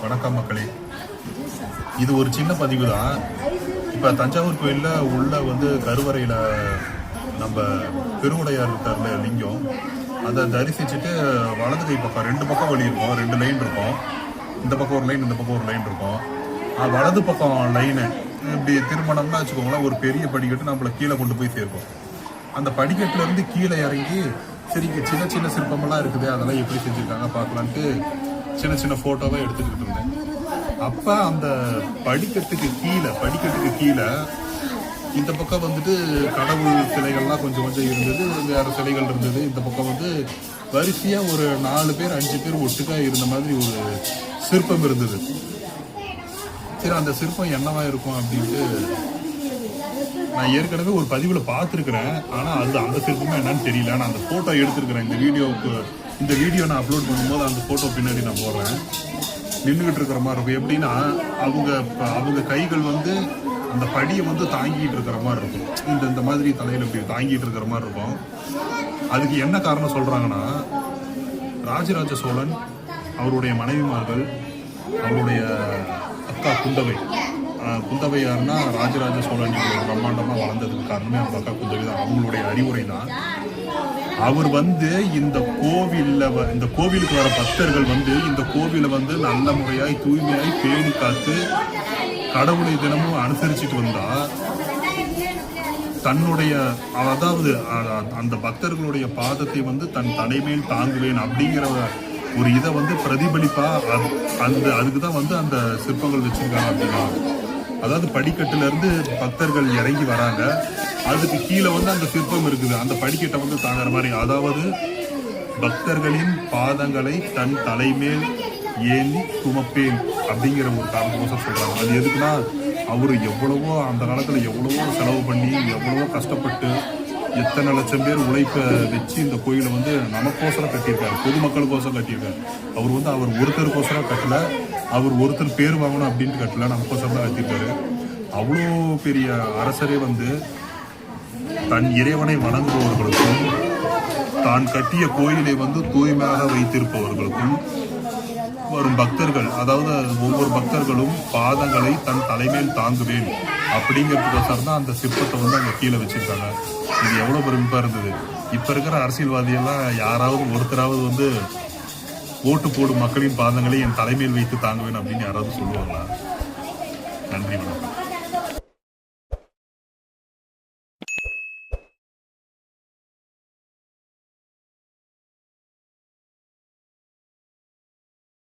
வணக்கம் மக்களே. இது ஒரு சின்ன பதிவு தான். இப்போ தஞ்சாவூர் கோயிலில் உள்ள கருவறையில் நம்ம பெருவுடையார் இருக்கார்ல லிங்கம், அதை தரிசிச்சுட்டு வலது கை பக்கம் 2 பக்கம் வழி இருக்கும், 2 லைன் இருக்கும். இந்த பக்கம் ஒரு லைன், இந்த பக்கம் ஒரு லைன் இருக்கும். வலது பக்கம் லைனு இப்படி திருமணம்னா வச்சுக்கோங்களேன், ஒரு பெரிய படிக்கட்டு நம்மளை கீழே கொண்டு போய் சேர்க்கும். அந்த படிக்கட்டுலேருந்து கீழே இறங்கி சரி சின்ன சின்ன சிற்பமெல்லாம் இருக்குது, அதெல்லாம் எப்படி செஞ்சுருக்காங்க பார்க்கலான்ட்டு சின்ன சின்ன ஃபோட்டோவை எடுத்துக்கிட்டு இருந்தேன். அப்போ அந்த படிக்கட்டுக்கு கீழே இந்த பக்கம் கடவுள் சிலைகள்லாம் கொஞ்சம் இருந்தது, வேறு சிலைகள் இருந்தது. இந்த பக்கம் வரிசையாக ஒரு 4 பேர் 5 பேர் ஒட்டுக்கா இருந்த மாதிரி ஒரு சிற்பம் இருந்தது. சரி, அந்த சிற்பம் என்னவா இருக்கும் அப்படின்ட்டு நான் ஏற்கனவே ஒரு பதிவில் பார்த்துருக்குறேன். ஆனால் அந்த சிற்பமே என்னன்னு தெரியல. நான் அந்த ஃபோட்டோ எடுத்துருக்கிறேன். இந்த வீடியோ நான் அப்லோட் பண்ணும்போது அந்த ஃபோட்டோ பின்னாடி நான் போடுறேன். நின்றுக்கிட்டு இருக்கிற மாதிரி இருக்கும். எப்படின்னா அவங்க கைகள் அந்த படியை தாங்கிட்டு இருக்கிற மாதிரி இருக்கும். இந்த மாதிரி தலையில் இப்படி தாங்கிட்டு இருக்கிற மாதிரி இருக்கும். அதுக்கு என்ன காரணம் சொல்கிறாங்கன்னா, ராஜராஜ சோழன், அவருடைய மனைவிமார்கள், அவருடைய அக்கா குந்தவை யாருன்னா ராஜராஜ சோழன் பிரம்மாண்டமாக வளர்ந்ததுக்கு காரணமே அவங்க அக்கா குந்தவை தான். அவங்களுடைய அறிவுரை தான். அவர் இந்த கோவிலுக்கு வர பக்தர்கள் இந்த கோவிலை நல்ல முறையாய் தூய்மையாய் பேணி காத்து கடவுளை தினமும் அனுசரிச்சுட்டு வந்தா தன்னுடைய அதாவது அந்த பக்தர்களுடைய பாதத்தை தன் தலைமையில் தாங்குவேன் அப்படிங்கிற ஒரு இதை பிரதிபலிப்பா அதுக்கு தான் அந்த சிற்பங்கள் வச்சிருக்காங்க அப்படின்னா. அதாவது படிக்கட்டுல இருந்து பக்தர்கள் இறங்கி வராங்க, அதுக்கு கீழே அந்த சிற்பம் இருக்குது, அந்த படிக்கட்டை தாங்குற மாதிரி. அதாவது பக்தர்களின் பாதங்களை தன் தலைமேல் ஏந்தி சுமப்பேன் அப்படிங்கிற ஒரு காரணமாக சொல்றாங்க. அது எதுக்குன்னா, அவரு எவ்வளவோ அந்த காலத்துல எவ்வளவோ செலவு பண்ணி எவ்வளவோ கஷ்டப்பட்டு எத்தனை லட்சம் பேர் உழைப்பை வச்சு இந்த கோயிலை நமக்கோசரம் கட்டியிருக்காரு, பொதுமக்களுக்கோசரம் கட்டியிருக்காரு. அவர் ஒருத்தருக்கோசரம் கட்டல, அவர் ஒருத்தர் பேர் வாங்கணும் அப்படின்ட்டு கட்டல, நமக்கோசரம் தான் கட்டியிருக்காரு. அவ்வளோ பெரிய அரசரே தன் இறைவனை வணங்குபவர்களுக்கும் தான் கட்டிய கோயிலை தூய்மையாக வைத்திருப்பவர்களுக்கும் வரும் பக்தர்கள், அதாவது ஒவ்வொரு பக்தர்களும் பாதங்களை தன் தலைமையில் தாங்குவேன் அப்படிங்கிறதுக்கோசரம் தான் அந்த சிற்பத்தை அங்கே கீழே வச்சிருக்காங்க. இது எவ்வளோ பெருமைப்பா இருந்தது. இப்போ இருக்கிற அரசியல்வாதியெல்லாம் யாராவது ஒருத்தராவது ஓட்டு போடும் மக்களின் பாதங்களை என் தலைமையில் வைத்து தாங்குவேன் அப்படின்னு யாராவது சொல்லுவாங்களா? நன்றி, வணக்கம்.